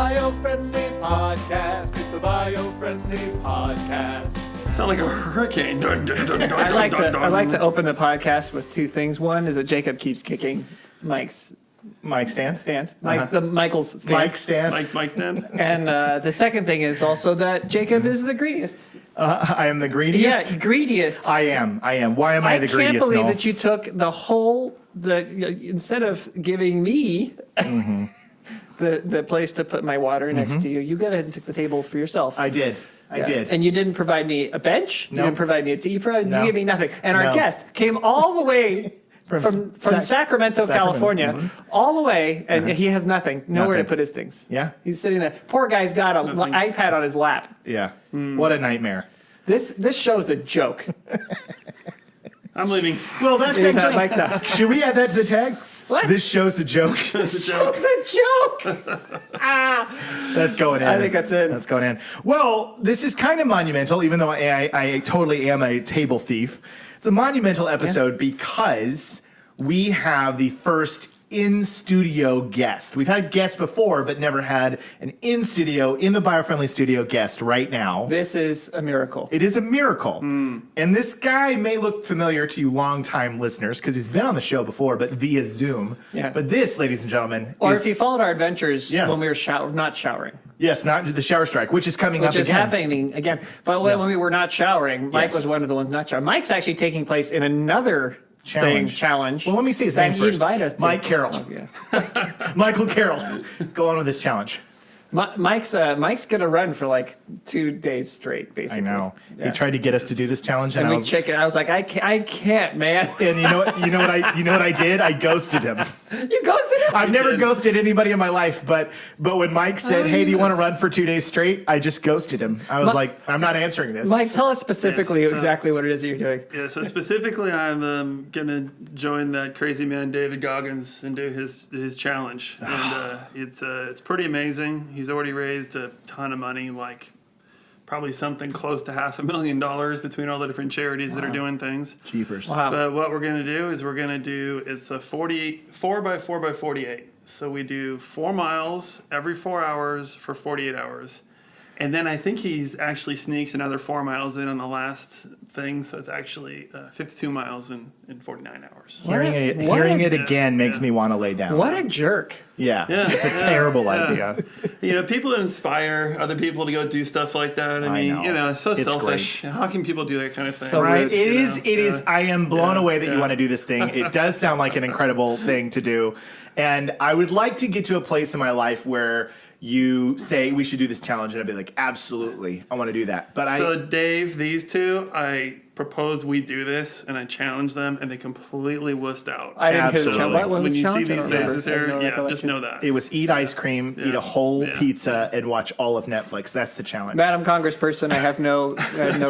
Biofriendly Podcast. It's the Biofriendly Podcast. Sound like a hurricane. Dun, dun, dun, dun, I like dun, to dun, I like dun. to open the podcast with two things. One is that Jacob keeps kicking Mike's Mike stand. Michael's stand. Mike stand. Mike stand. And the second thing is also that Jacob is the greediest. I am the greediest. Yeah, greediest. I am. Why am I the can't greediest? believe Noel? that you took instead of giving me the place to put my water next to you, you got ahead and took the table for yourself. I did. I did. And you didn't provide me a bench. You Nope. didn't provide me a tea. You No. gave me nothing. And our No. guest came all the way from Sacramento, California, all the way, and he has nothing, nowhere Nothing. to put his things. Yeah. He's sitting there. Poor guy's got an iPad on his lap. Yeah. What a nightmare. This show's a joke. I'm leaving. Well, that's Is that actually. Mike's out? Should we add that to the text? What? This show's a joke. This show's a joke. That's going in. I think that's it. That's going in. Well, this is kind of monumental, even though I totally am a table thief. It's a monumental episode because we have the first in-studio guest. We've had guests before, but never had an in the Biofriendly studio guest right now. This is a miracle. It is a miracle. And this guy may look familiar to you longtime listeners because he's been on the show before, but via Zoom. Yeah. But this, ladies and gentlemen, Or is, if you followed our adventures Yeah. when we were not showering, yes, not the shower strike, which is coming up which is again. happening again. But when we were not showering, Mike Yes. was one of the ones not showering. Mike's actually taking place in another challenge. Well, let me see his that name you first. invite us to. Mike Carroll. Michael Carroll. Go on with this challenge. Mike's gonna run for like 2 days straight, basically. I know. Yeah. He tried to get us to do this challenge, And and we check it. I was like, I can't, man. and you know what I did? I ghosted him. You ghosted him. I've never ghosted anybody in my life, but when Mike said, "Hey, do you want to run for 2 days straight?" I just ghosted him. I was like, "I'm not answering this." Mike, tell us specifically Yes, exactly what it is that you're doing. Yeah, so specifically, I'm gonna join that crazy man David Goggins and do his challenge, and it's pretty amazing. He's already raised a ton of money, like probably something close to $500,000 between all the different charities that are doing things. Jeepers. Wow. But what we're gonna do is it's a 4 by 4 by 48. So we do 4 miles every 4 hours for 48 hours. And then I think he's actually sneaks another 4 miles in on the last thing, so it's actually 52 miles in 49 hours. Hearing it again makes me want to lay down. What a jerk. Yeah, Yeah. it's a terrible idea. People that inspire other people to go do stuff like that. I mean, know. it's so It's selfish. How can people do that kind of thing? So Right? rude, It is. I am blown away that you yeah. want to do this thing. It does sound like an incredible thing to do. And I would like to get to a place in my life where you say we should do this challenge, and I'd be like, absolutely, I want to do that. But So Dave, these two, I proposed we do this, and I challenged them, and they completely wussed out. I didn't hear the Absolutely. challenge. What When was the you see challenge? I these don't remember. faces I have here, no just recollection. know that. it was eat ice cream, eat a whole Yeah. pizza, and watch all of Netflix. That's the challenge. Madam Congressperson, I have no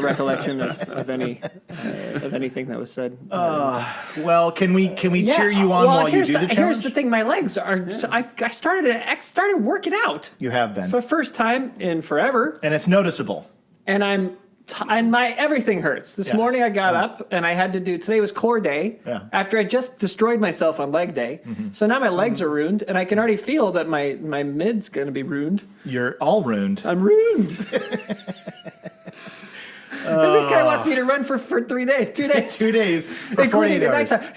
recollection of anything that was said. Well, can we cheer you on while you do the challenge? Here's the thing: my legs are. So I started working out You have been, for the first time in forever, and it's noticeable. and and my everything hurts. This Yes. morning I got up and I had to do. Today was core day. Yeah. After I just destroyed myself on leg day, so now my legs are ruined, and I can already feel that my mid's going to be ruined. You're all ruined. I'm ruined. And this guy wants me to run for 3 days, 2 days. 2 days for Including 48 the hours. nighttime.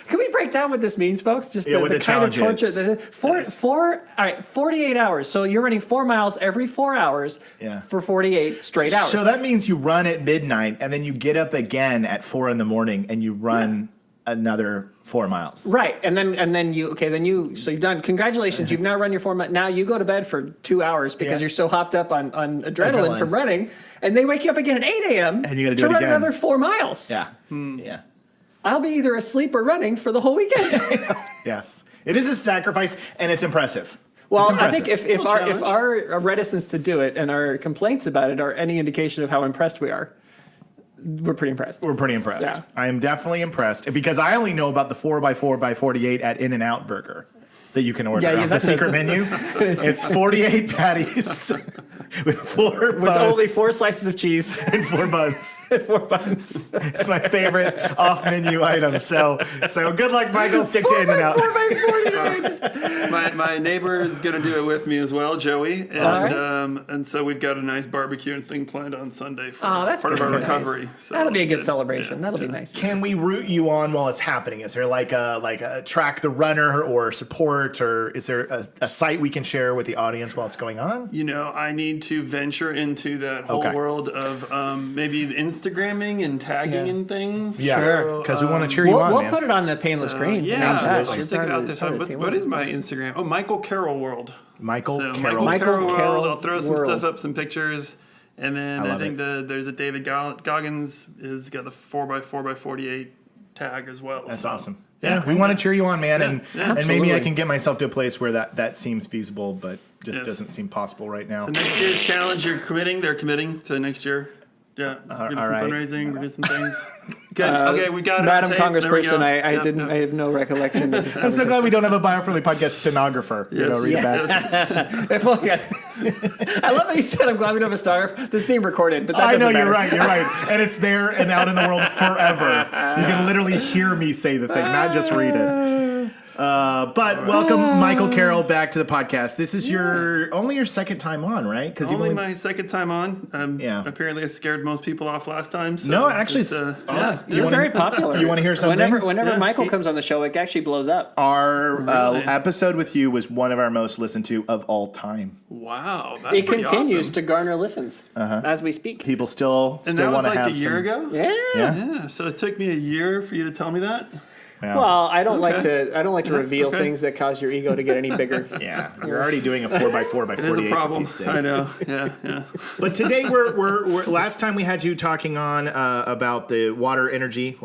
Can we break down what this means, folks? Just Yeah, what the kind of challenge is. torture. All right, 48 hours. So you're running 4 miles every 4 hours Yeah. for 48 straight hours. So that means you run at midnight, and then you get up again at 4 a.m, and you run another 4 miles. Right, and then you've done. Congratulations, you've now run your 4 miles. Now you go to bed for 2 hours because Yeah. you're so hopped up on adrenaline Adrenaline. from running, and they wake you up again at 8 a.m. And you gotta do to it run again. another 4 miles. Yeah. Yeah. I'll be either asleep or running for the whole weekend. Yes. It is a sacrifice, and it's impressive. Well, It's I think impressive. if our reticence to do it and our complaints about it are any indication of how impressed we are, we're pretty impressed. We're pretty impressed. Yeah. I am definitely impressed because I only know about the 4 by 4 by 48 at In-N-Out Burger that you can order Yeah, off the that's secret menu. It's 48 patties with 4 With buns only 4 slices of cheese and 4 buns. and 4 buns. It's my favorite off-menu item. So good luck, Michael. Stick to In-N-Out. 4x49. My neighbor is going to do it with me as well, Joey. And, Awesome. and so we've got a nice barbecue and thing planned on Sunday for That's part of gonna our be recovery. nice. So That'll be a good yeah, celebration. yeah, That'll yeah. be nice. Can we root you on while it's happening? Is there like a track the runner or support, or is there a site we can share with the audience while it's going on? You know, I need to venture into that whole Okay. world of maybe the Instagramming and tagging Yeah. and things. Yeah, Sure. because we want to cheer you We'll, on, we'll man. put it on the painless screen. Yeah, Absolutely. I'll stick it out there. So what is my Instagram? Oh, Michael Carroll World. Michael So Carroll. Michael Carroll Carroll World. I'll throw some World. stuff up, some pictures. And then I love think there's a David Goggins has got the 4x4x48 tag as well. That's So, awesome. Yeah, we want to cheer you on, man, and maybe I Absolutely. can get myself to a place where that seems feasible, but just Yes. doesn't seem possible right now. The next year's challenge, they're committing to next year. Yeah, we're doing all some right. fundraising, we're doing some things. Good. Okay, we got it. Madam on tape. There we Congressperson, go. I Yep, didn't. yep. I have no recollection of this. I'm so glad we don't have a Biofriendly podcast stenographer. Yes. Read Yeah. that. If only I love how you said I'm glad we don't have a star. This is being recorded, but that I know doesn't you're matter. right, and it's there and out in the world forever. You can literally hear me say the thing, not just read it. But welcome, Michael Carroll, back to the podcast. This is only your second time on, right? Because Only my second time on. Yeah. Apparently, I scared most people off last time. So No, actually, it's yeah. You're wanna- very popular. you wanna hear something? Whenever Yeah. Michael comes on the show, it actually blows up. our Really? episode with you was one of our most listened to of all time. Wow, that's It pretty continues awesome. to garner listens as we speak. People still And that want was to like have a year some. ago. Yeah. Yeah. Yeah. So it took me a year for you to tell me that. Yeah. Well, I don't like Okay. to. I don't like to reveal Okay. things that cause your ego to get any bigger. Yeah, you're already doing a 4x4x48. It is a problem. for Pete's sake. I know. Yeah. But today we're last time we had you talking on about the water energy.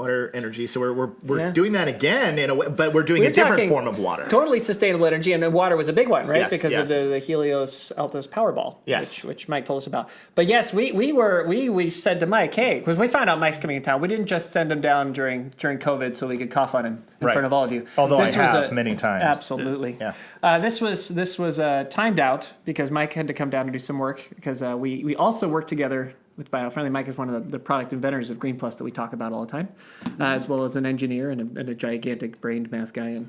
So we're Yeah. doing that again in a way, but we're doing We're a different talking form of water. Totally sustainable energy, and the water was a big one, right? Yes, Because yes. of the Helios Powerball, Yes. which Mike told us about. But yes, we said to Mike, hey, because we found out Mike's coming in town, we didn't just send him down during COVID so we could cough on him in Right. front of all of you. Although This I was have many times. Absolutely. Yes. This was timed out because Mike had to come down and do some work because we also work together with Biofriendly. Mike is one of the product inventors of Green Plus that we talk about all the time, as well as an engineer and a gigantic brained math guy,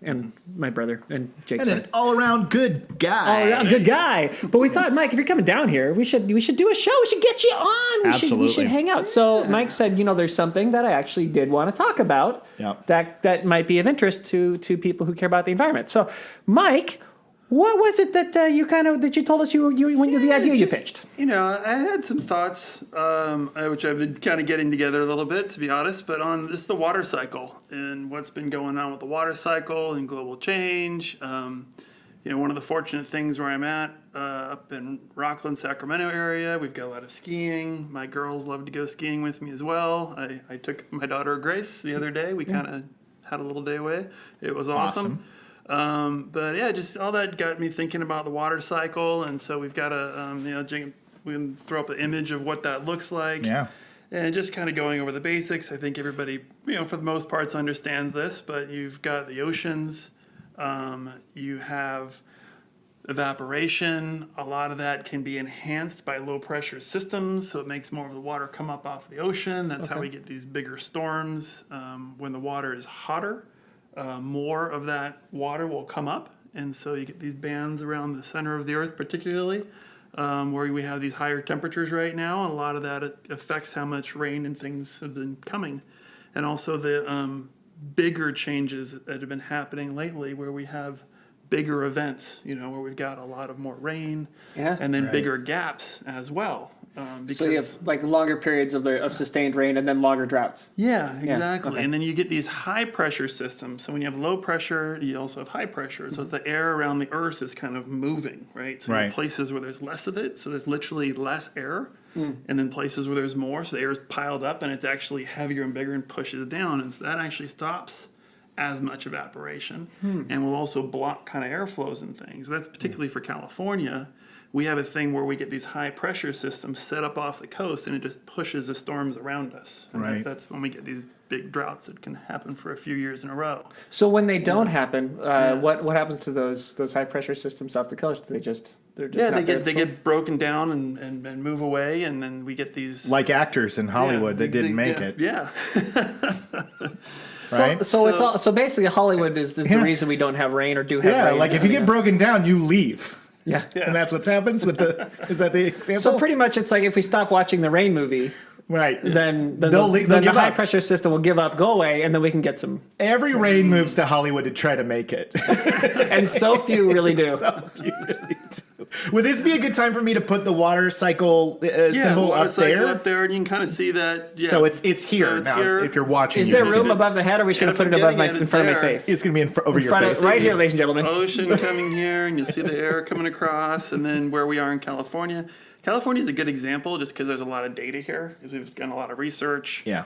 and my brother and Jake's And friend. an all-around good guy. All around good guy. But we thought, Mike, if you're coming down here, we should do a show. We should get you on. We Absolutely. should hang out. So Mike said, there's something that I actually did want to talk about Yep. that might be of interest to people who care about the environment. So, Mike, what was it that you told us the idea you pitched? I had some thoughts, which I've been kind of getting together a little bit, to be honest, but on this the water cycle and what's been going on with the water cycle and global change. One of the fortunate things where I'm at, up in Rockland, Sacramento area, we've got a lot of skiing. My girls love to go skiing with me as well. I took my daughter Grace the other day. We kind of had a little day away. It was awesome. But yeah, just all that got me thinking about the water cycle, and so we've got we can throw up an image of what that looks like. Yeah. And just kind of going over the basics. I think everybody, for the most parts, understands this. But you've got the oceans, you have evaporation. A lot of that can be enhanced by low pressure systems, so it makes more of the water come up off the ocean. That's how we get these bigger storms. When the water is hotter, more of that water will come up, and so you get these bands around the center of the earth particularly, where we have these higher temperatures right now, and a lot of that affects how much rain and things have been coming. And also the bigger changes that have been happening lately, where we have bigger events, where we've got a lot of more rain, and then bigger gaps as well. Because, So you have longer periods of sustained rain and then longer droughts. yeah, exactly. okay. And then you get these high pressure systems. So when you have low pressure, you also have high pressure. So it's the air around the earth is kind of moving, right? So you have places where there's less of it, so there's literally less air. And then places where there's more, so the air is piled up and it's actually heavier and bigger and pushes down. And so that actually stops as much evaporation and will also block kind of airflows and things. That's particularly for California. We have a thing where we get these high pressure systems set up off the coast and it just pushes the storms around us. And Right. that's when we get these big droughts that can happen for a few years in a row. So when they don't happen, what happens to those high pressure systems off the coast? They're just They not there. get broken down and move away, and then we get these Like actors in Hollywood that didn't make it. Yeah. Right? So basically Hollywood is the reason we don't have rain or do have Yeah, rain. like if you get broken down, you leave. Yeah. And that's what happens with the. Is that the example? So pretty much it's like if we stop watching the rain movie, right. then They'll the give high up. pressure system will give up, go away, and then we can get some. Every rain moves to Hollywood to try to make it. And so few really do. So you really do. Would this be a good time for me to put the water cycle symbol water up cycle there? up there, and you can kind of see that. Yeah. So it's here So it's now. here. If you're watching, Is you there can see room it. above the head, or are we just going to put it above in front of my face? It's going to be over your Front of- face. right here, ladies and gentlemen. Ocean coming here, and you'll see the air coming across, and then where we are in California. California is a good example just because there's a lot of data here, because we've done a lot of research. Yeah.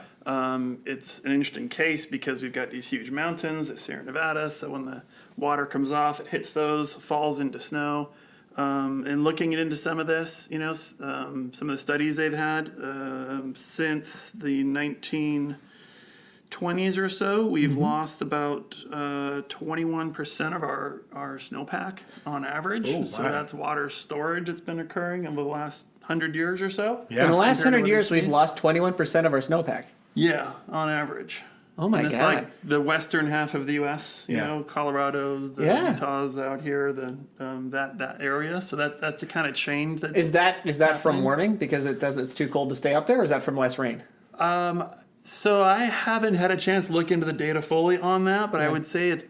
It's an interesting case because we've got these huge mountains at Sierra Nevada, so when the water comes off, it hits those, falls into snow. And looking into some of this, some of the studies they've had since the 1920s or so, we've lost about 21% of our snowpack on average. Oh, So wow. that's water storage that's been occurring over the last 100 years or so. Yeah. In the last Compared to 100 what years, it's we've been. lost 21% of our snowpack. Yeah, on average. Oh my And it's God. like the western half of the U.S. You Yeah. know, Colorado's, the Yeah. Utah's out here, that area. So that's the kind of change that's. Is that from happening. warming because it's too cold to stay up there, or is that from less rain? So I haven't had a chance to look into the data fully on that, but I would say it's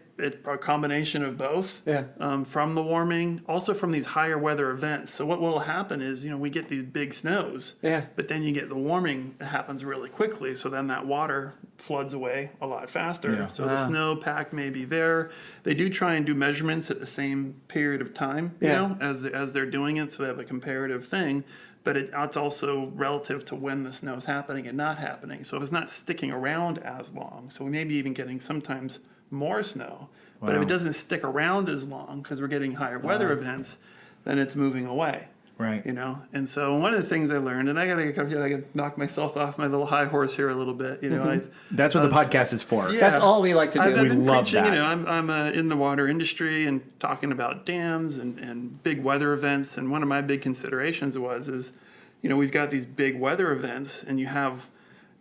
a combination of both. Yeah. From the warming, also from these higher weather events. So what will happen is, we get these big snows. Yeah. But then you get the warming that happens really quickly. So then that water floods away a lot faster. Yeah. So the snowpack may be there. They do try and do measurements at the same period of time, as they're doing it, so they have a comparative thing. But it's also relative to when the snow is happening and not happening. So if it's not sticking around as long, so we may be even getting sometimes more snow. But if Wow. it doesn't stick around as long because we're getting higher weather events, then it's moving away. Right. And so one of the things I learned, and I gotta knock myself off my little high horse here a little bit. That's what the podcast is for. Yeah. That's all we like to do. I've been love preaching, that. I'm in the water industry and talking about dams and big weather events. And one of my big considerations is, we've got these big weather events, and you have,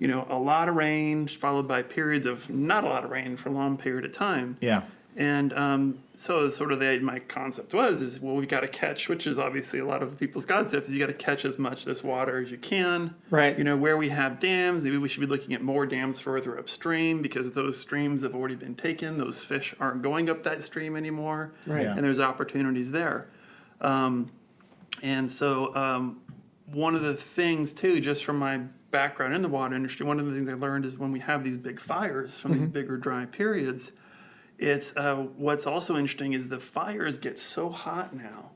a lot of rain followed by periods of not a lot of rain for a long period of time. Yeah. And so sort of my concept is we've got to catch, which is obviously a lot of people's concept, is you got to catch as much of this water as you can. Right. Where we have dams, maybe we should be looking at more dams further upstream because those streams have already been taken. Those fish aren't going up that stream anymore. Right. Yeah. And there's opportunities there. And so one of the things, too, just from my background in the water industry, one of the things I learned is when we have these big fires from these bigger dry periods, it's what's also interesting is the fires get so hot now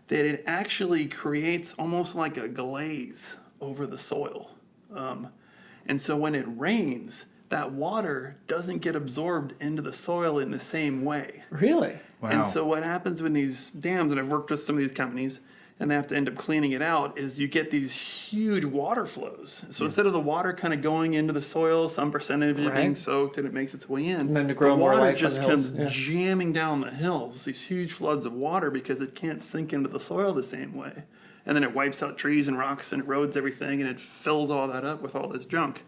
that it actually creates almost like a glaze over the soil. And so when it rains, that water doesn't get absorbed into the soil in the same way. Really? Wow. And so what happens when these dams, and I've worked with some of these companies, and they have to end up cleaning it out, is you get these huge water flows. So instead of the water kind of going into the soil, some percentage of it being Right. soaked and it makes its way in, And then to grow more water life on just the hills, comes yeah. jamming down the hills, these huge floods of water because it can't sink into the soil the same way. And then it wipes out trees and rocks and erodes everything and it fills all that up with all this junk.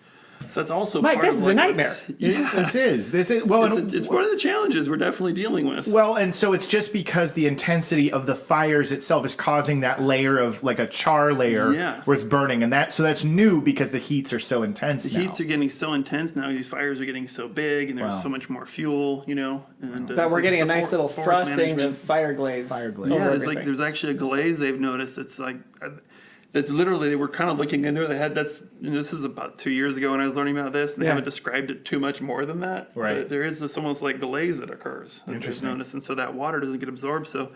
So it's also Mike, part this of is a like nightmare. Yeah. This is well, It's one of the challenges we're definitely dealing with. well, and so it's just because the intensity of the fires itself is causing that layer of like a char layer Yeah. where it's burning, and that's new because the heats are so intense The now. heats are getting so intense now. These fires are getting so big, and there's Wow. so much more fuel, and That we're getting a nice little forest frosting management. of fire glaze. Fire glaze. over Yeah, there's everything. there's actually a glaze they've noticed. It's like that's literally they were kind of looking into it. They had this is about 2 years ago when I was learning about this, and they Yeah. haven't described it too much more than that. Right. But there is this almost like glaze that occurs. That Interesting. they've noticed, and so that water doesn't get absorbed. So.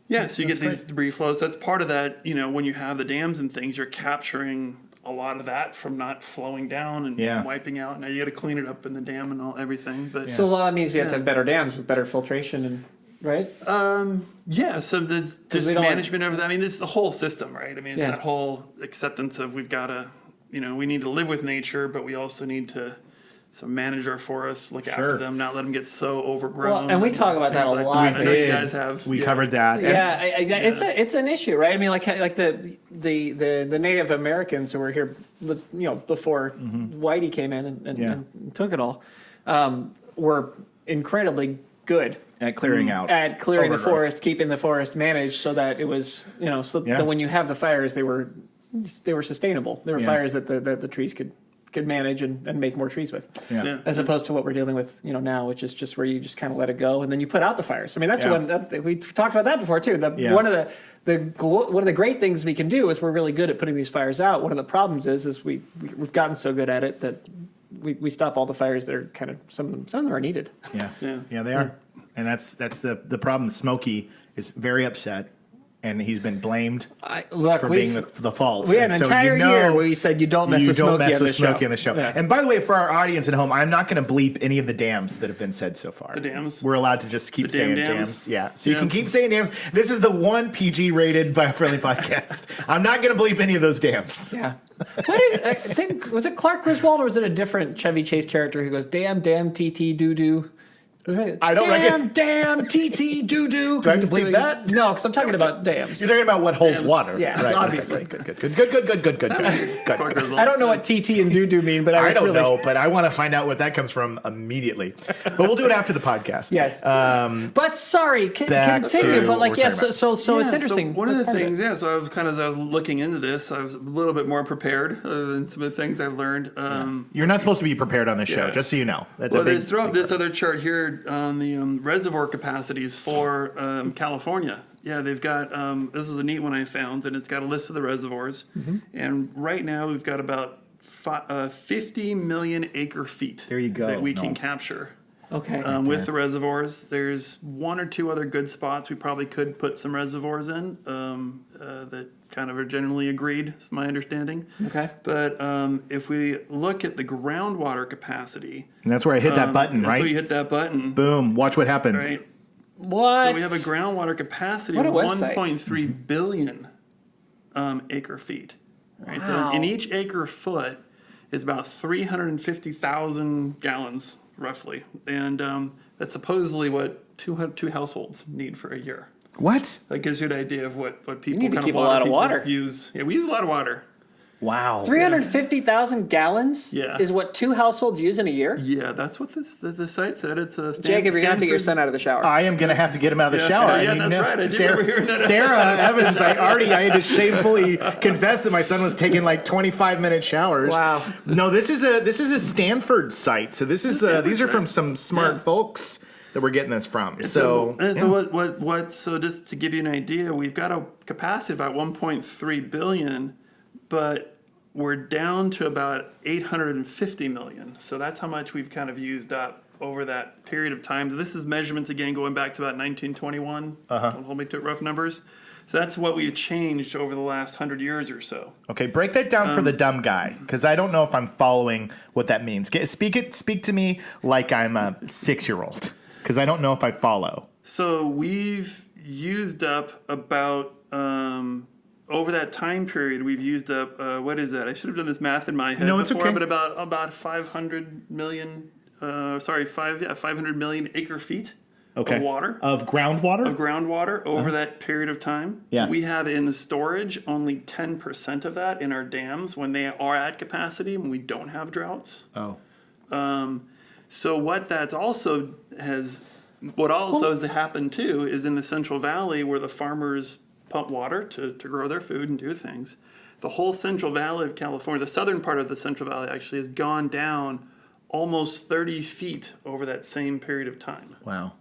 Yeah, so you get these debris flows. That's part of that. When you have the dams and things, you're capturing a lot of that from not flowing down and Yeah. wiping out. Now you got to clean it up in the dam and everything. But So that means we have to have better dams with better filtration and right. so there's just we don't want- management of that. I mean, it's the whole system, right? I mean, it's Yeah. that whole acceptance of we've got to, we need to live with nature, but we also need to So manage our forests, look Sure. after them, not let them get so overgrown. Well, and we talk about that things a like lot. that. I know you guys have. We yeah. covered that. And Yeah, it's an issue, right? I mean, like the Native Americans who were here, before Whitey came in and took it all, were incredibly good at clearing out. at clearing the overgrowth. forest, keeping the forest managed, so that it was, so that when you have the fires, they were sustainable. They were Yeah. fires that the trees could manage and make more trees with. Yeah. Yeah. As opposed to what we're dealing with, now, which is just where you just kind of let it go and then you put out the fires. I mean, that's Yeah. we talked about that before too. Yeah. One of the great things we can do is we're really good at putting these fires out. One of the problems is we've gotten so good at it that we stop all the fires that are kind of some of them are needed. Yeah. Yeah. They are. And that's the problem. Smokey is very upset, and he's been blamed for being the fault. We had an And so entire year where you said you don't mess with Smokey on the show. Yeah. And by the way, for our audience at home, I'm not going to bleep any of the dams that have been said so far. The dams? We're allowed to just keep The damn saying dams? dams. Yeah. So you Yeah. can keep saying dams. This is the one PG-rated Biofriendly podcast. I'm not going to bleep any of those dams. Yeah. I think, was it Clark Griswold or was it a different Chevy Chase character who goes, damn, TT doo-doo? I don't reckon. Damn, TT doo-doo. Do I have to bleep that? No, because I'm talking about dams. You're talking about what holds Dams. water. Yeah, right. obviously. Good. Good. I don't know what TT and doo-doo mean, but I I was don't really... know, but I want to find out what that comes from immediately. But we'll do it after the podcast. Yes. But sorry, Back continue. to But what we're talking about. so it's Yeah, interesting. So one of the things, so I was as I was looking into this, I was a little bit more prepared than some of the things I've learned. You're not supposed to be prepared on this show, Yeah. just so you know. That's Well, a big, they throw up this other chart here on the reservoir capacities for California. Yeah, they've got, this is a neat one I found, and it's got a list of the reservoirs. And right now we've got about 50 million acre feet There you go. that we No. can capture. Okay. With the reservoirs, there's one or two other good spots we probably could put some reservoirs in that kind of are generally agreed, is my understanding. Okay. But if we look at the groundwater capacity, and that's where I hit that button, that's right? where you hit that button, Boom. Watch what happens. right? What? So we have a groundwater capacity What a of website. 1.3 billion acre feet. Right? So Wow. in each acre foot is about 350,000 gallons, roughly. And that's supposedly what two households need for a year. What? That gives you an idea of what people need to kind keep a of lot of people water. use. Yeah, we use a lot of water. Wow. 350,000 gallons Yeah. is what 2 households use in a year? Yeah, that's what the site said. It's a Jacob, you're going to have to get your son out of the shower. I am going to have to get him out of the Yeah, shower. yeah, I mean, that's right. I do remember hearing that. Sarah Evans, I had to shamefully confess that my son was taking like 25-minute showers. Wow. No, this is a Stanford site. So this is these are from some smart folks that we're getting this from. So So just to give you an idea, we've got a capacity of about 1.3 billion, but we're down to about 850 million. So that's how much we've kind of used up over that period of time. This is measurements again going back to about 1921. Don't hold me to rough numbers. So that's what we've changed over the last 100 years or so. okay, break that down for the dumb guy, because I don't know if I'm following what that means. Speak to me like I'm a 6-year-old, because I don't know if I follow. So we've used up about over that time period. We've used up what is that? I should have done this math in my head No, it's before, okay. but about 500 million. 500 million acre feet Okay. of water. Of groundwater? Of groundwater over that period of time. Yeah. We have in the storage only 10% of that in our dams when they are at capacity and we don't have droughts. Oh. So what that's also has happened too is in the Central Valley where the farmers pump water to grow their food and do things. The whole Central Valley of California, the southern part of the Central Valley actually has gone down almost 30 feet over that same period of time. Wow.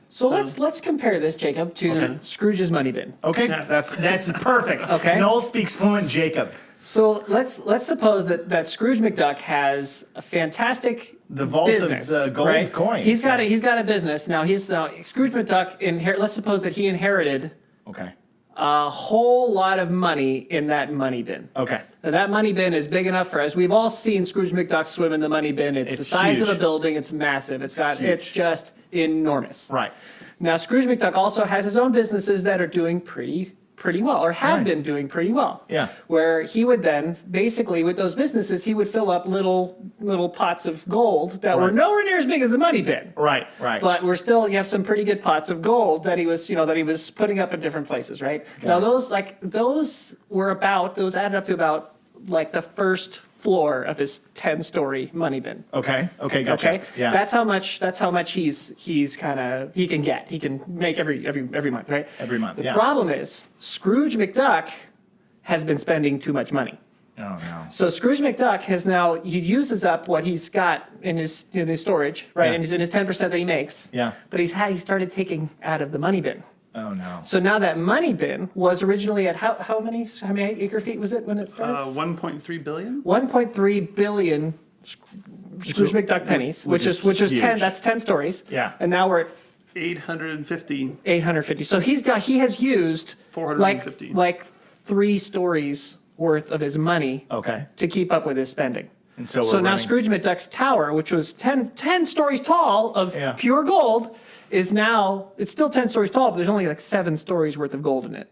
So let's compare this, Jacob, to Scrooge's Money Bin. Okay, that's perfect. Okay. Noel speaks fluent Jacob. So let's suppose that Scrooge McDuck has a fantastic The vault of business, the gold right? coins. He's got a business now. Scrooge McDuck let's suppose that he inherited Okay. a whole lot of money in that money bin. Okay. Now, that money bin is big enough for us. We've all seen Scrooge McDuck swim in the money bin. It's the size of a huge. building. It's massive. It's just enormous. Right. Now, Scrooge McDuck also has his own businesses that are doing pretty pretty well, or had Right. been doing pretty well. Yeah. Where he would then, basically, with those businesses, he would fill up little pots of gold that were Right. nowhere near as big as the money bin. Right. But you have some pretty good pots of gold that he was putting up in different places, right? Now those added up to about like the first floor of his 10-story money bin. Okay. Gotcha. Okay, Yeah. That's how much he can get. He can make every month, right? Every month, The yeah. problem is Scrooge McDuck has been spending too much money. Oh no. So Scrooge McDuck he uses up what he's got in his storage, right? Yeah. And in his 10% that he makes. Yeah. But he started taking out of the money bin. Oh no. So now that money bin was originally at how many acre feet was it when it started? 1.3 billion. 1.3 billion Scrooge McDuck pennies, which is huge. 10. That's 10 stories. Yeah. And now we're at 850. 850. So he has used 450. like 3 stories worth of his money Okay. to keep up with his spending. And so now running- Scrooge McDuck's tower, which was 10 stories tall of Yeah. pure gold, it's still 10 stories tall, but there's only like 7 stories worth of gold in it.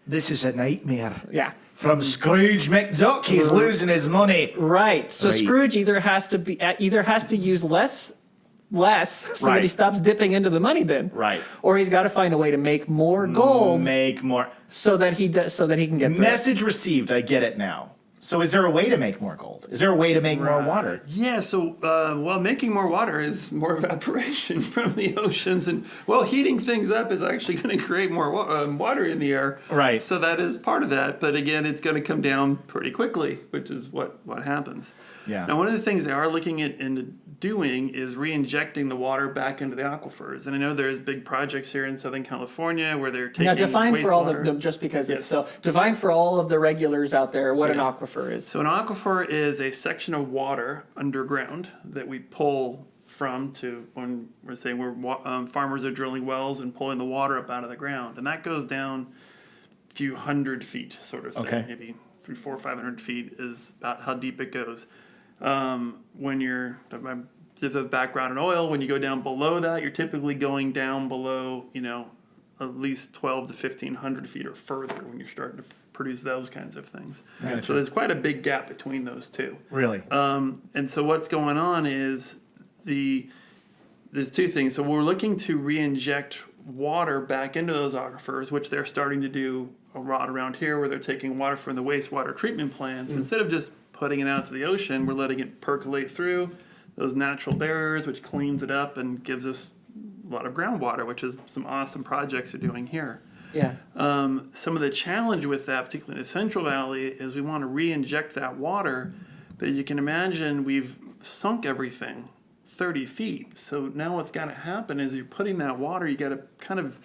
This is a nightmare. Yeah. From Scrooge McDuck, he's losing his money. Right. So Right. Scrooge either has to use less so that he Right. stops dipping into the money bin. Right. Or he's got to find a way to make more gold Make more. so that he can get through. Message received. I get it now. So is there a way to make more gold? Is there a way to make more water? Yeah, so, making more water is more evaporation from the oceans. And, heating things up is actually going to create more water in the air. Right. So that is part of that. But again, it's going to come down pretty quickly, which is what happens. Yeah. Now, one of the things they are looking at and doing is re-injecting the water back into the aquifers. And I know there's big projects here in Southern California where they're taking Now define for all wastewater. the just because it's Yes. so define for all of the regulars out there what an aquifer is. So an aquifer is a section of water underground that we pull from to when we're saying farmers are drilling wells and pulling the water up out of the ground, and that goes down a few hundred feet, sort of thing. Okay. Maybe 300, 400, 500 feet is about how deep it goes. When you're the background in oil, when you go down below that, you're typically going down below, at least 12 to 1,500 feet or further when you're starting to produce those kinds of things. Gotcha. So there's quite a big gap between those two. Really? And so what's going on is there's 2 things. So we're looking to re-inject water back into those aquifers, which they're starting to do a lot around here, where they're taking water from the wastewater treatment plants. Instead of just putting it out to the ocean, we're letting it percolate through those natural barriers, which cleans it up and gives us a lot of groundwater, which is some awesome projects are doing here. Yeah. Some of the challenge with that, particularly in the Central Valley, is we want to re-inject that water, but as you can imagine, we've sunk everything 30 feet. So now what's got to happen is you're putting that water, you got to kind of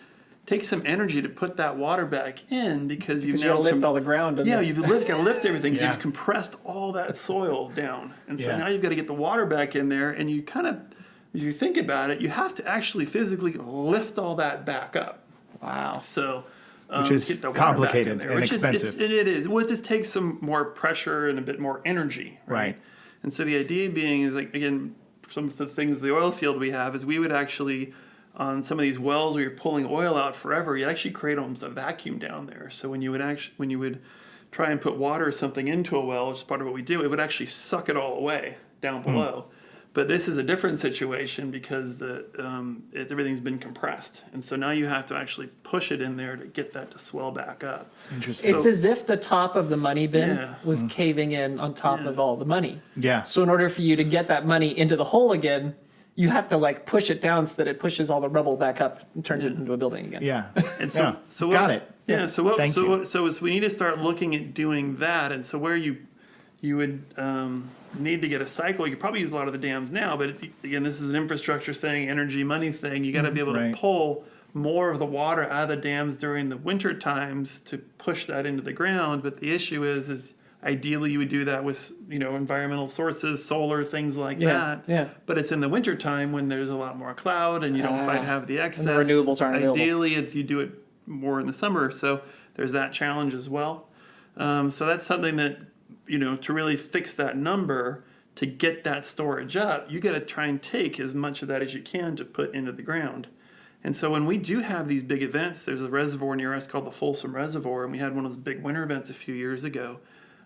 take some energy to put that water back in because you've You now gotta lift all the ground. got to lift everything. 'Cause Yeah. You've compressed all that soil down, and so Yeah. now you've got to get the water back in there. And you kind of, if you think about it, you have to actually physically lift all that back up. Wow. So, Which is get the water back complicated in there, and which expensive. It is. Well, it just takes some more pressure and a bit more energy. Right. And so the idea being is like, again, some of the things the oil field we have is we would actually, on some of these wells where you're pulling oil out forever, you actually create almost a vacuum down there. So when you would try and put water or something into a well, which is part of what we do, it would actually suck it all away down below. But this is a different situation because everything's been compressed, and so now you have to actually push it in there to get that to swell back up. Interesting. It's as if the top of the money bin Yeah. was caving in on top of all the money. Yeah. So in order for you to get that money into the hole again, you have to like push it down so that it pushes all the rubble back up and turns it into a building again. Yeah. And Yeah. so Got it. Yeah. So what? Thank you. So we need to start looking at doing that, and so where you would need to get a cycle. You could probably use a lot of the dams now, but again, this is an infrastructure thing, energy, money thing. You got to be able Right. to pull more of the water out of the dams during the winter times to push that into the ground. But the issue is ideally you would do that with environmental sources, solar, things like that. Yeah. But it's in the winter time when there's a lot more cloud and you don't quite have the excess. renewables aren't available. Ideally, you do it more in the summer, so there's that challenge as well. So that's something that to really fix that number, to get that storage up, you got to try and take as much of that as you can to put into the ground. And so when we do have these big events, there's a reservoir near us called the Folsom Reservoir, and we had one of those big winter events a few years ago.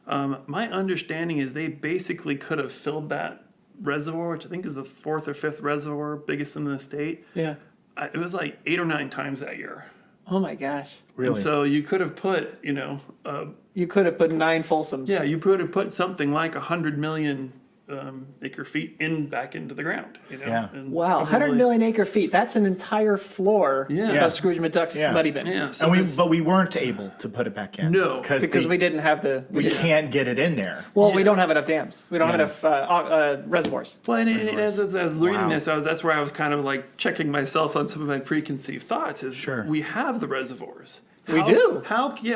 My understanding is they basically could have filled that reservoir, which I think is the 4th or 5th reservoir, biggest in the state. Yeah. It was like 8 or 9 times that year. Oh my gosh. Really? And so you could have put, You could have put 9 Folsoms. yeah, you could have put something like 100 million acre feet back into the ground. Yeah. And Wow, 100 probably- million acre feet. That's an entire floor Yeah. of Scrooge McDuck's Yeah. Muddy Bin. Yeah, so But we weren't able to put it back in. No, Because we didn't have the. we can't get it in there. Well, we don't have enough dams. We don't Yeah. have enough reservoirs. Well, and as I was reading Wow. this, that's where I was kind of like checking myself on some of my preconceived thoughts. Is Sure. we have the reservoirs. We do.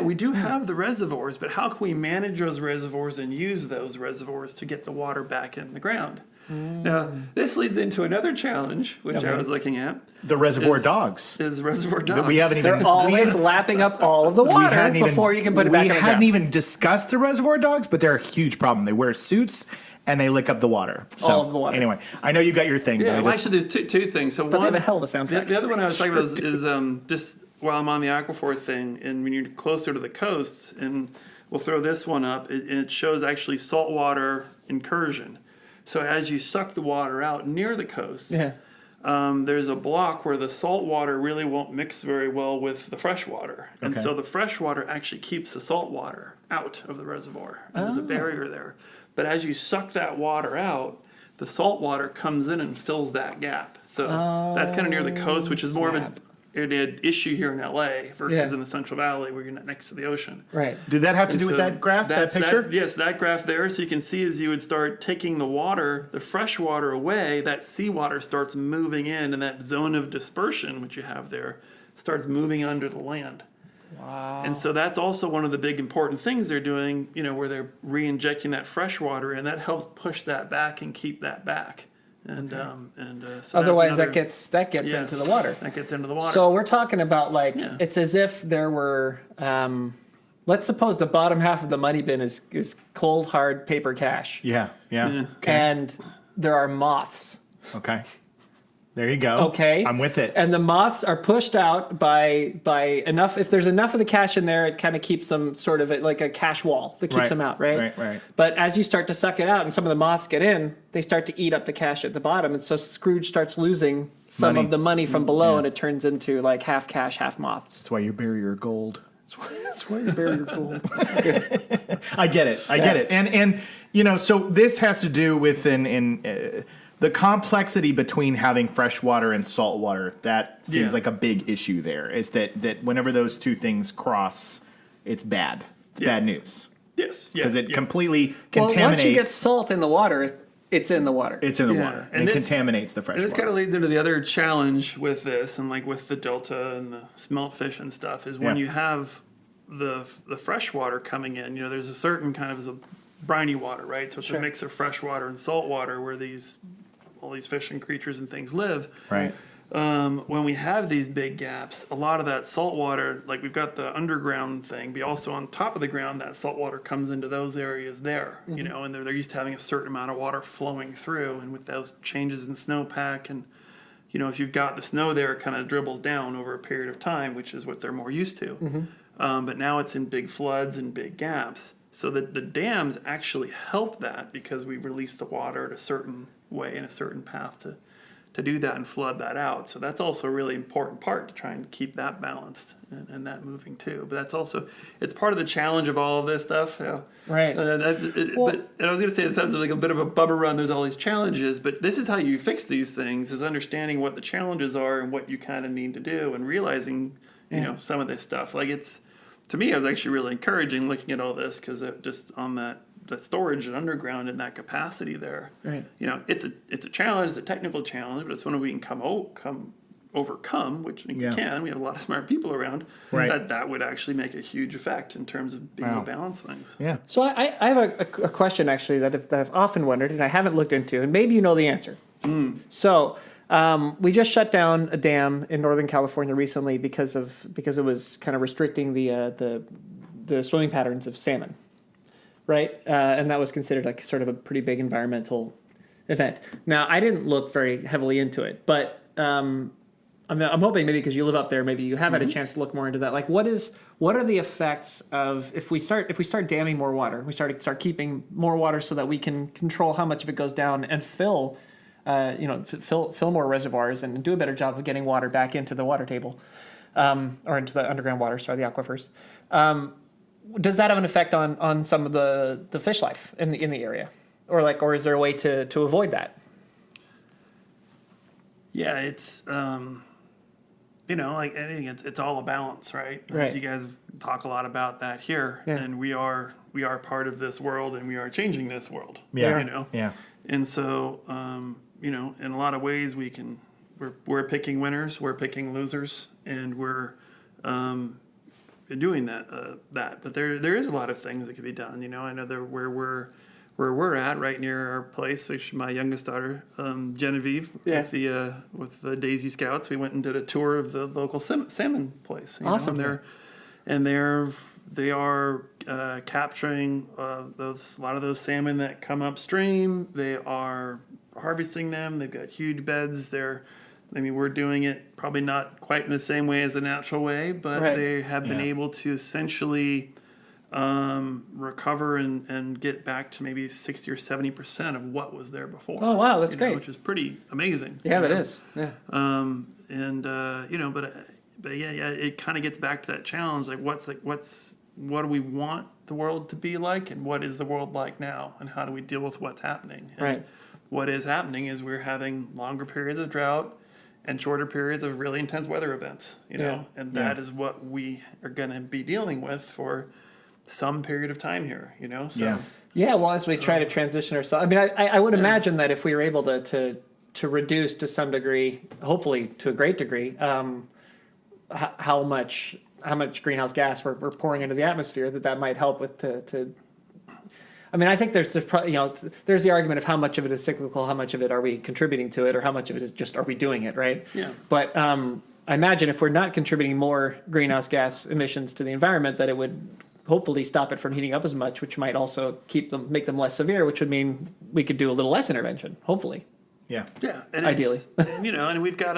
We do have the reservoirs, but how can we manage those reservoirs and use those reservoirs to get the water back in the ground? Now, this leads into another challenge, which I was looking at, The reservoir Is- dogs. is reservoir dogs. We haven't even. They're always lapping up all of the we water hadn't even- before you can put it back in the We hadn't ground. even discussed the reservoir dogs, but they're a huge problem. They wear suits and they lick up the water. So, All of the water. Anyway, I know you got your thing. Yeah, but well, I just, actually, there's two things. So But they one, have a hell of a the soundtrack. other one I was talking about is just while I'm on the aquifer thing, and when you're closer to the coasts, and we'll throw this one up, it shows actually saltwater incursion. So as you suck the water out near the coast, Yeah. there's a block where the salt water really won't mix very well with the fresh water. And Okay. so the fresh water actually keeps the salt water out of the reservoir. And There's a barrier there. But as you suck that water out, the salt water comes in and fills that gap. So that's kind of near the coast, which is more snap. of an issue here in LA versus Yeah. in the Central Valley where you're not next to the ocean. Right. did that have to And do with so that graph, that that's picture? yes, that graph there. So you can see as you would start taking the water, the fresh water away, that seawater starts moving in, and that zone of dispersion, which you have there, starts moving under the land. Wow. And so that's also one of the big important things they're doing, where they're re-injecting that fresh water, and that helps push that back and keep that back. And so Otherwise, that's that gets yeah. into the water. that gets into the water. So we're talking about Yeah. it's as if there were. Let's suppose the bottom half of the money bin is cold hard paper cash, Yeah. Yeah. and there are moths. Okay. There you go. Okay. I'm with it. And the moths are pushed out by enough. If there's enough of the cash in there, it kind of keeps them sort of like a cash wall that keeps Right, them out, right? right. But as you start to suck it out and some of the moths get in, they start to eat up the cash at the bottom. And so Scrooge starts losing some Money. of the money from below, Yeah. and it turns into like half cash, half moths. That's why you bury your gold. That's where you bury your gold. I get it. I get it. And so this has to do with the complexity between having fresh water and salt water. That seems Yeah. like a big issue there. Is that whenever those two things cross, it's bad. It's bad news yes, because it yeah. completely Well, contaminates. once you get salt in the water, it's in the water. it's in the Yeah. water And and it this- contaminates the fresh And this water. kind of leads into the other challenge with this, and like with the delta and the smelt fish and stuff, is when Yeah. you have the fresh water coming in. There's a certain kind of briny water, right? So it's Sure. a mix of fresh water and salt water where all these fish and creatures and things live. Right. When we have these big gaps, a lot of that salt water, like we've got the underground thing, but also on top of the ground, that salt water comes into those areas there, and they're used to having a certain amount of water flowing through. And with those changes in snowpack, and if you've got the snow there, it kind of dribbles down over a period of time, which is what they're more used to. But now it's in big floods and big gaps. So the dams actually help that because we release the water at a certain way in a certain path to do that and flood that out. So that's also a really important part to try and keep that balanced and that moving too. But it's part of the challenge of all of this stuff. Right. And I was going to say it sounds like a bit of a bummer run. There's all these challenges, but this is how you fix these things: is understanding what the challenges are and what you kind of need to do, and realizing some of this stuff. Like to me, it was actually really encouraging looking at all this because just on that storage and underground and that capacity there. Right. It's a challenge, it's a technical challenge, but it's one we can overcome, which we can. We have a lot of smart people around. Right. That would actually make a huge effect in terms of being able to balance things. Yeah. So I have a question actually that I've often wondered, and I haven't looked into, and maybe you know the answer. So we just shut down a dam in Northern California recently because it was kind of restricting the swimming patterns of salmon, right? And that was considered like sort of a pretty big environmental event. Now I didn't look very heavily into it, but I'm hoping maybe because you live up there, maybe you have had a chance to look more into that. Like, what are the effects of if we start damming more water, we start keeping more water so that we can control how much of it goes down and fill more reservoirs and do a better job of getting water back into the water table, or into the underground water, the aquifers. Does that have an effect on some of the fish life in the area, or is there a way to avoid that? Yeah, it's like anything, it's all a balance, right? Right. You guys talk a lot about that here, and we are part of this world, and we are changing this world. Yeah. Yeah. And so, in a lot of ways, we're picking winners, we're picking losers, and we're doing that. But there is a lot of things that could be done. I know where we're at, right near our place, which my youngest daughter, Genevieve, with the Daisy Scouts, we went and did a tour of the local salmon place. Awesome. They are capturing a lot of those salmon that come upstream. They are harvesting them. They've got huge beds. We're doing it probably not quite in the same way as the natural way, but they have been able to essentially recover and get back to maybe 60 or 70% of what was there before. Oh wow, that's great. Which is pretty amazing. Yeah, that is. Yeah. But it kind of gets back to that challenge. Like, what do we want the world to be like, and what is the world like now, and how do we deal with what's happening? And right. What is happening is we're having longer periods of drought and shorter periods of really intense weather events. And that is what we are going to be dealing with for some period of time here. So. Yeah, well, as we try to transition ourselves, I mean, I would imagine that if we were able to reduce to some degree, hopefully to a great degree, how much greenhouse gas we're pouring into the atmosphere, that might help with to. I mean, I think there's the argument of how much of it is cyclical, how much of it are we contributing to it, or how much of it is just are we doing it, right? Yeah. But I imagine if we're not contributing more greenhouse gas emissions to the environment, that it would hopefully stop it from heating up as much, which might also make them less severe, which would mean we could do a little less intervention, hopefully. Yeah. Yeah. And ideally. And we've got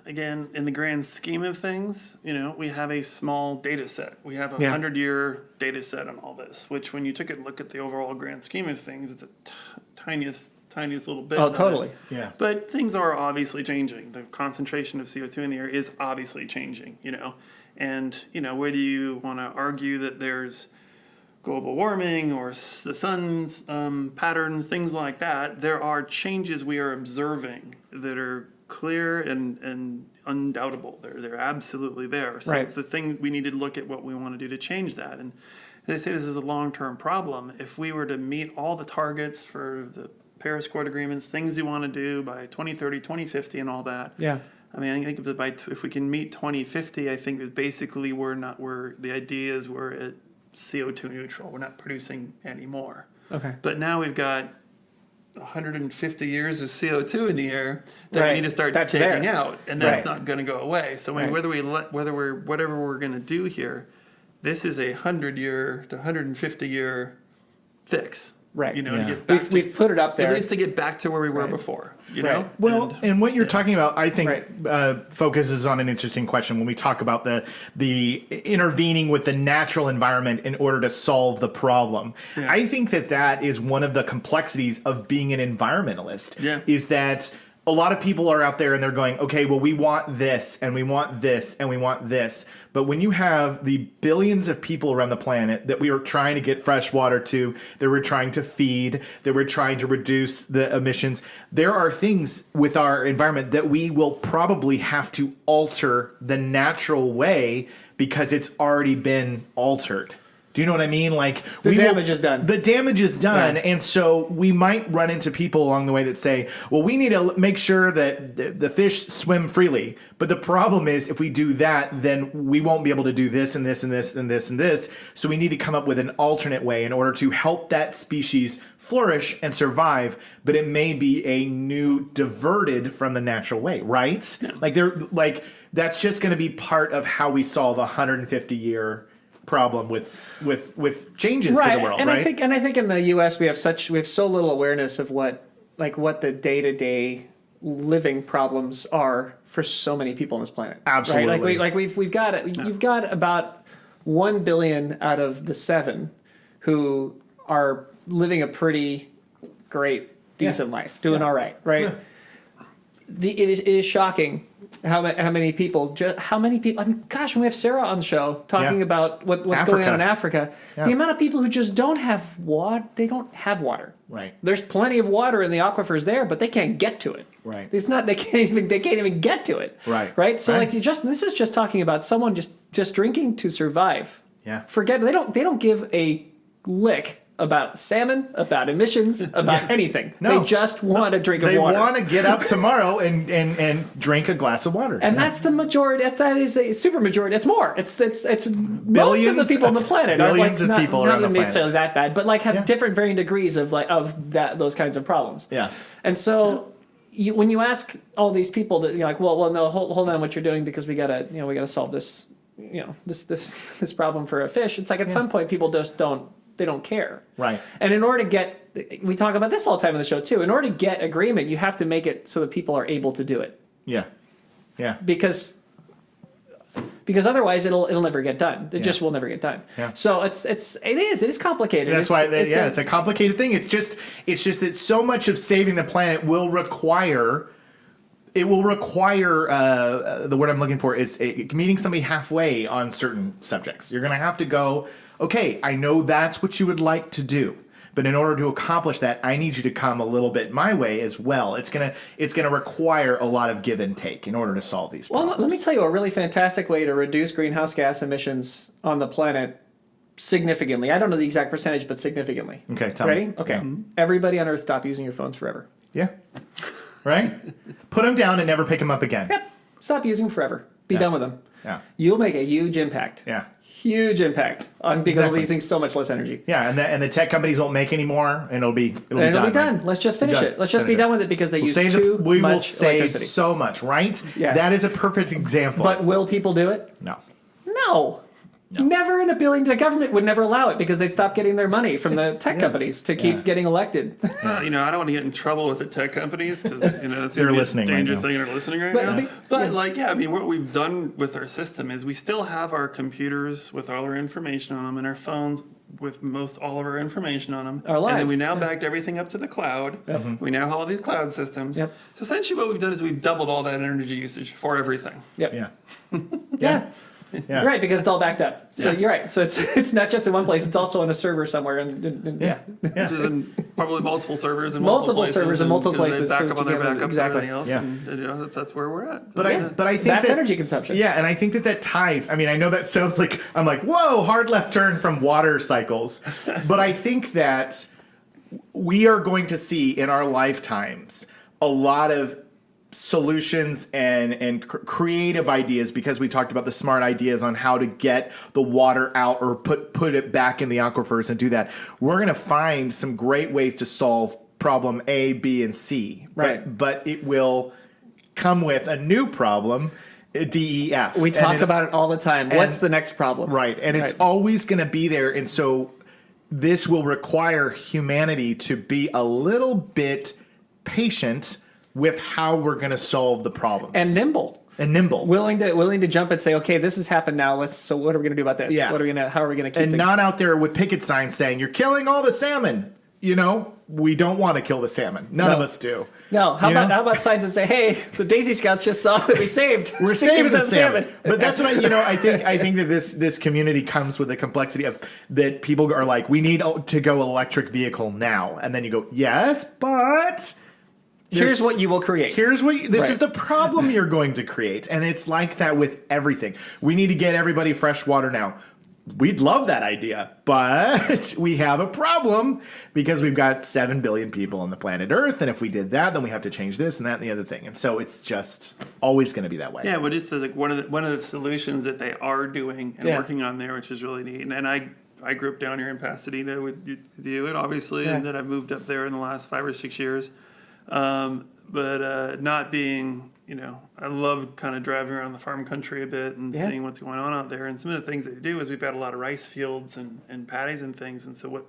again, in the grand scheme of things, we have a small data set. We have a 100-year data set on all this, which when you took a look at the overall grand scheme of things, it's a tiniest little bit. Oh, totally. Yeah. But things are obviously changing. The concentration of CO2 in the air is obviously changing, And, whether you want to argue that there's global warming or the sun's patterns, things like that, there are changes we are observing that are clear and undoubtable. They're absolutely there. So right. The thing we need to look at what we want to do to change that. And they say this is a long-term problem. If we were to meet all the targets for the Paris Accord agreements, things you want to do by 2030, 2050 and all that. Yeah. I mean, I think if we can meet 2050, I think basically the idea is we're at CO2 neutral. We're not producing any more. Okay. But now we've got 150 years of CO2 in the air that we need to start taking out, and that's not going to go away. So whatever we're going to do here, this is a 100-year to 150-year fix. Right. To get back we've put it up there. At least to get back to where we were before. Well, and what you're talking about, I think, focuses on an interesting question when we talk about the intervening with the natural environment in order to solve the problem. Yeah. I think that is one of the complexities of being an environmentalist. Yeah. Is that a lot of people are out there and they're going, okay, well, we want this and we want this and we want this. But when you have the billions of people around the planet that we are trying to get fresh water to, that we're trying to feed, that we're trying to reduce the emissions, there are things with our environment that we will probably have to alter the natural way because it's already been altered. Do you know what I mean? Like the damage is done. The damage is done, and so we might run into people along the way that say, "Well, we need to make sure that the fish swim freely." But the problem is, if we do that, then we won't be able to do this and this and this and this and this. So we need to come up with an alternate way in order to help that species flourish and survive. But it may be a new diverted from the natural way, right? Yeah. That's just going to be part of how we solve a 150-year problem with changes to the world, and right? I think in the U.S. we have so little awareness of what the day-to-day living problems are for so many people on this planet. Absolutely. Right? We've got you've got about 1 billion out of the 7 who are living a pretty great, decent life, doing all right, right? Yeah. It is shocking how many people. I mean, gosh, when we have Sarah on the show talking about what's going on in Africa, the amount of people who just don't have water. They don't have water. Right. There's plenty of water in the aquifers there, but they can't get to it. Right. It's not. They can't even get to it. Right. Right. So Right. this is just talking about someone just drinking to survive. Yeah. Forget they don't give a lick about salmon, about emissions, about anything. No. They just want a drink of They water. want to get up tomorrow and drink a glass of water. And that's the majority. That is a super majority. It's more. It's most of Billions the people on the planet. Are billions of not, people not around the necessarily planet. that bad, but have different varying degrees of those kinds of problems. Yes. And so when you ask all these people that you're like, well, no, hold on, what you're doing because we gotta solve this, this problem for a fish. It's like at some point people just don't care. Right. And in order to get, we talk about this all the time on the show too. In order to get agreement, you have to make it so that people are able to do it. Yeah. Yeah. Because otherwise it'll never get done. It just will never get done. Yeah. So it is complicated. That's why it's a complicated thing. It's just that so much of saving the planet will require the word I'm looking for is meeting somebody halfway on certain subjects. You're going to have to go, okay, I know that's what you would like to do, but in order to accomplish that, I need you to come a little bit my way as well. It's gonna require a lot of give and take in order to solve these problems. Well, let me tell you a really fantastic way to reduce greenhouse gas emissions on the planet significantly. I don't know the exact percentage, but significantly. Okay, tell me. Ready? Okay. Yeah. Everybody on Earth, stop using your phones forever. Yeah. Right? Put them down and never pick them up again. Yep. Stop using them forever. Be done with them. Yeah. You'll make a huge impact. Yeah. Huge impact on because Exactly. we're using so much less energy. Yeah, and the tech companies won't make any more, and it'll be done. Right? Let's just finish Done. it. Let's just Finish be done with it because they use too we will much save electricity. so much, right? Yeah. That is a perfect example. But will people do it? no. No. Never in a billion. The government would never allow it because they'd stop getting their money from the tech companies to keep getting elected. I don't want to get in trouble with the tech companies because it's They're a listening right danger now. thing. They're listening right But- now. but- But what we've done with our system is we still have our computers with all our information on them and our phones with most all of our information on them. Our and then lives, we now yeah. backed everything up to the cloud. We now have all these cloud systems. Yep. So essentially, what we've done is we've doubled all that energy usage for everything. Yep. Yeah. Yeah. Yeah. Right, because it's all backed up. So Yeah. you're right. So it's not just in one place; it's also on a server somewhere. And Yeah. Which is in probably multiple servers and Multiple places, servers in multiple 'cause places, They back so up on their together, backups exactly. and everything else. Yeah. And that's where we're at. But I think that's that, energy consumption. Yeah, and I think that ties. I mean, I know that sounds like I'm like, whoa, hard left turn from water cycles, but I think that we are going to see in our lifetimes a lot of solutions and creative ideas because we talked about the smart ideas on how to get the water out or put it back in the aquifers and do that. We're going to find some great ways to solve problem A, B, and C. Right. But it will come with a new problem, D, E, F. We talk And about it all the time. What's the next problem? Right. And it's always going to be there. And so this will require humanity to be a little bit patient with how we're going to solve the problems. And nimble. Willing to jump and say, okay, this has happened now. So what are we going to do about this? Yeah. How are we going to keep And things? not out there with picket signs saying, you're killing all the salmon. We don't want to kill the salmon. None of us do. No, how about signs that say, "Hey, the Daisy Scouts just saw that we saved. We're saving the 60% salmon." But that's what I think that this community comes with the complexity of that people are like, we need to go electric vehicle now, and then you go, yes, but Here's what you will create. This Right. is the problem you're going to create, and it's like that with everything. We need to get everybody fresh water now. We'd love that idea, but we have a problem because we've got 7 billion people on the planet Earth, and if we did that, then we have to change this and that and the other thing, and so it's just always going to be that way. Yeah, well, just as like one of the solutions that they are doing and working on there, which is really neat. And I grew up down here in Pasadena with you, and obviously, and then I moved up there in the last 5 or 6 years. But not being, I love kind of driving around the farm country a bit and seeing what's going on out there. And some of the things they do is we've got a lot of rice fields and paddies and things. And so what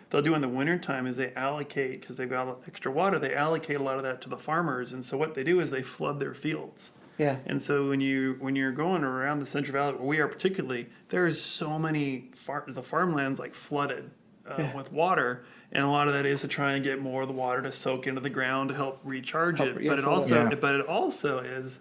they'll do in the wintertime is they allocate, because they've got extra water, they allocate a lot of that to the farmers. And so what they do is they flood their fields. Yeah. And so when you're going around the Central Valley, where we are particularly, there's so many the farmlands like flooded with water, and a lot of that is to try and get more of the water to soak into the ground to help recharge it. But it also is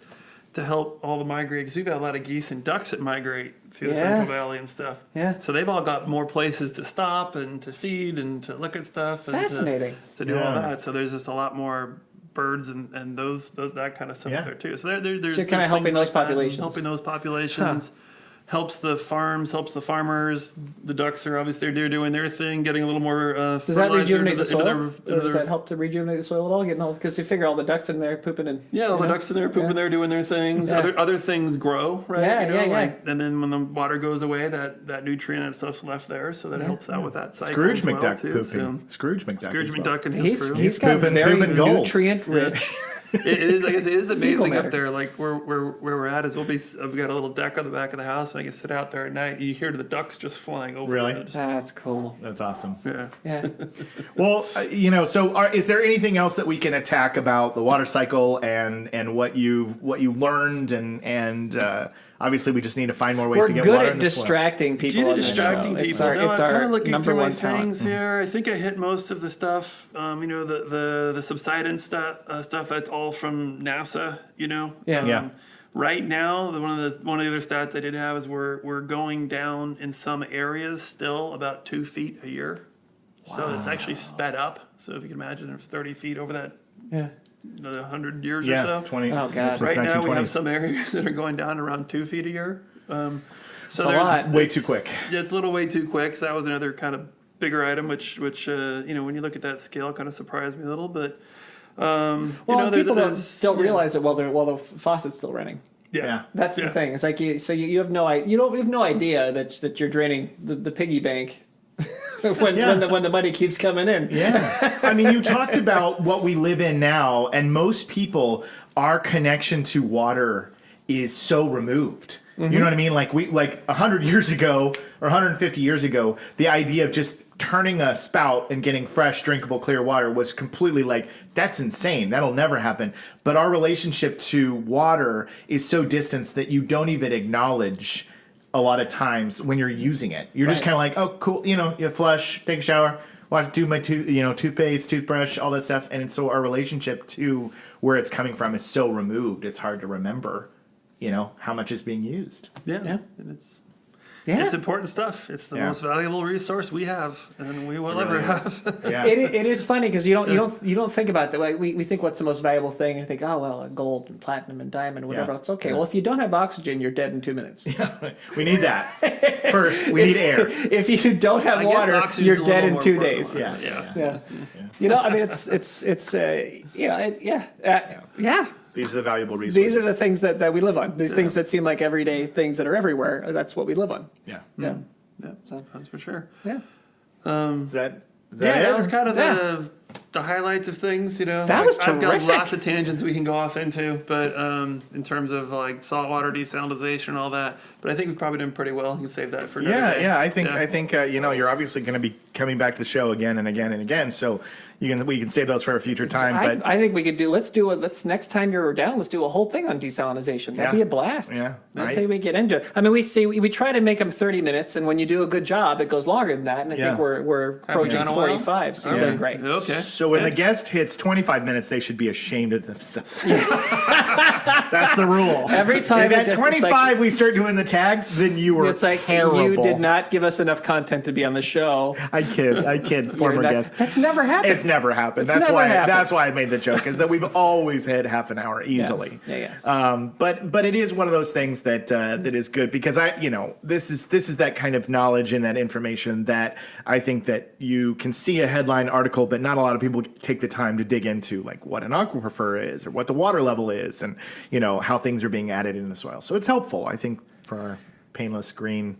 to help all the migrate, because we've got a lot of geese and ducks that migrate through the Central Valley and stuff. Yeah. So they've all got more places to stop and to feed and to look at stuff and Fascinating. to do all that. So there's just a lot more birds and those that kind of stuff there too. So there's you're kind of helping those populations. Helping those populations. Helps the farms, helps the farmers. The ducks are obviously they're doing their thing, getting a little more Does that rejuvenate the soil? Does that help to rejuvenate the soil at all? Because you figure all the ducks in there pooping and all the ducks in there pooping there doing their things. Yeah. Other things grow, right? Yeah. And then when the water goes away, that nutrient and stuff's left there, so that helps out with that cycle. Scrooge as well, McDuck too, pooping. so. Scrooge McDuck. Scrooge McDuck and his crew. He's got pooping- very pooping gold. nutrient rich. It is, like I said, it is amazing matter. up there. Like where we're at is we've got a little deck on the back of the house, and I can sit out there at night. And you hear the ducks just flying over. Really? That's cool. That's awesome. Yeah. Yeah. Well, is there anything else that we can attack about the water cycle and what you learned and obviously we just need to find more ways We're to get good water at in the soil. distracting people. Due to on this distracting show. people. It's I'm kind our of looking number through my one talent. things here. I think I hit most of the stuff. The subsidence stuff. That's all from NASA. Yeah. Right now, one of the other stats I did have is we're going down in some areas still about 2 feet a year. So it's actually sped up. So if you can imagine, it was 30 feet over that Yeah. 100 years or Yeah, so. 20. Oh, God. Since Right now, we 1920s. have some areas that are going down around 2 feet a year. So It's a lot. Way too quick. Yeah, it's a little way too quick. So that was another kind of bigger item, which when you look at that scale, kind of surprised me a little. But People don't realize it while the faucet's still running. Yeah. That's the thing. It's like you have no idea that you're draining the piggy bank when the money keeps coming in. Yeah. I mean, you talked about what we live in now, and most people, our connection to water is so removed. You know what I mean? Like 100 years ago or 150 years ago, the idea of just turning a spout and getting fresh, drinkable, clear water was completely like, that's insane. That'll never happen. But our relationship to water is so distant that you don't even acknowledge a lot of times when you're using it. You're just kind of like, oh, cool. You flush, take a shower, do my toothpaste, toothbrush, all that stuff. And so our relationship to where it's coming from is so removed. It's hard to remember, how much is being used. Yeah. And it's important stuff. It's the Yeah. most valuable resource we have, and we will It ever really is. have. Yeah. It is funny because you don't think about that. Like we think what's the most valuable thing, and think, oh well, gold and platinum and diamond, whatever. Yeah. It's okay. Yeah. Well, if you don't have oxygen, you're dead in 2 minutes. We need that. First, we need air. If you don't have I guess water, oxygen's you're a dead little in more 2 important. days. Yeah. Yeah. I mean, yeah. These are the valuable resources. These are the things that we live on. These things that seem like everyday things that are everywhere. That's what we live on. Yeah. Yeah. Yeah, that's for sure. Yeah. Is that That it? was kind of the highlights of things, That was I've got terrific. lots of tangents we can go off into, but in terms of like saltwater desalination and all that, but I think we've probably done pretty well. You can save that for another day. Yeah. I think you're obviously going to be coming back to the show again and again and again. So we can save those for a future time. But I think we could let's next time you're down, let's do a whole thing on desalination. That'd be a blast. Yeah. Let's say we get into it. I mean, we try to make them 30 minutes, and when you do a good job, it goes longer than that. And I think we're approaching gone a while? 45, so Okay. you're doing great. Okay. So when the guest hits 25 minutes, they should be ashamed of themselves. That's the rule. Every time If it at gets- 25 we start doing the tags, then you were It's like terrible. you did not give us enough content to be on the show. I kid, former guest. That's never happened. It's never happened. It's never happened. That's why I made the joke, is that we've always had half an hour easily. Yeah. But it is one of those things that is good, because this is that kind of knowledge and that information that I think that you can see a headline article, but not a lot of people take the time to dig into, like what an aquifer is or what the water level is, and how things are being added in the soil. So it's helpful, I think, for our painless green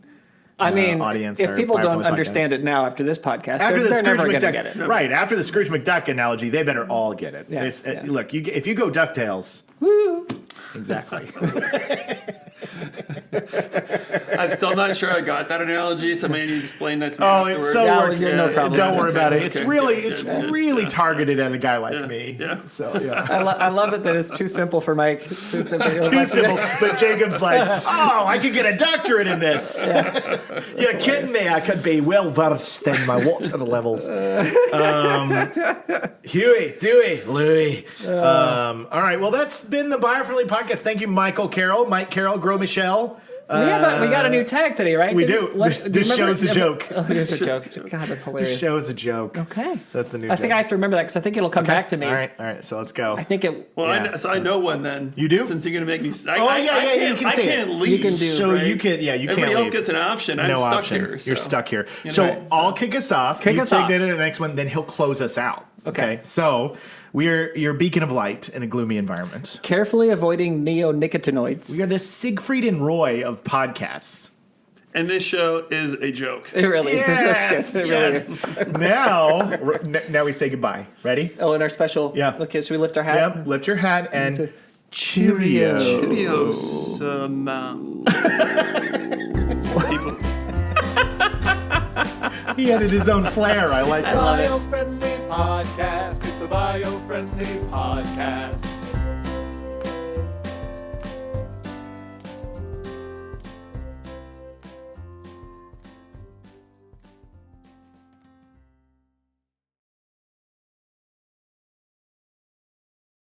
audience. if our people don't Biofriendly understand it now after this podcast, after the they're Scrooge never going to McDuck, get it. right? After the Scrooge McDuck analogy, they better all get it. Yeah, Look, if you go Ducktales, Woo! exactly. I'm still not sure I got that analogy, so maybe you explain that to me Oh, afterwards. it so Yeah, works. no problem. Don't worry about it. Okay, It's okay, really, good, it's good, really yeah. targeted at a guy like me. Yeah. So yeah. I love it that it's too simple for Mike. Too Too simple. But Jacob's like, oh, I could get a doctorate in this. You're kidding me. I could be well versed in my water levels. Huey, Dewey, Louie. All right. Well, that's been the Biofriendly podcast. Thank you, Michael Carroll, Mike Carroll, Grow Michelle. We got a new tag today, right? We do. This show's a joke. Oh, it is a joke. God, that's hilarious. This show is a joke. Okay. So that's the new I think I have to remember that because I think it'll come back to me. All right. So let's go. I think it. Well, Yeah, I know one then. You do? Since you're going to make me. You can I say can't it. leave. You can do. So right? you can, you Everybody can't else leave. gets an option. I'm No stuck option. here. You're so. stuck here. You know, So right, I'll kick us off. Kick you us take off. that to the next one, then he'll close us out. Okay. So we're your beacon of light in a gloomy environment. Carefully avoiding neonicotinoids. We are the Siegfried and Roy of podcasts. And this show is a joke. It really Yes, that's good. It really is. now we say goodbye. Ready? Oh, and our special. Yeah. Okay, so we lift our hat. Yep. Lift your hat and cheerio. Helios people. He added his own flair. I like it. love it. Biofriendly podcast. It's the Biofriendly podcast.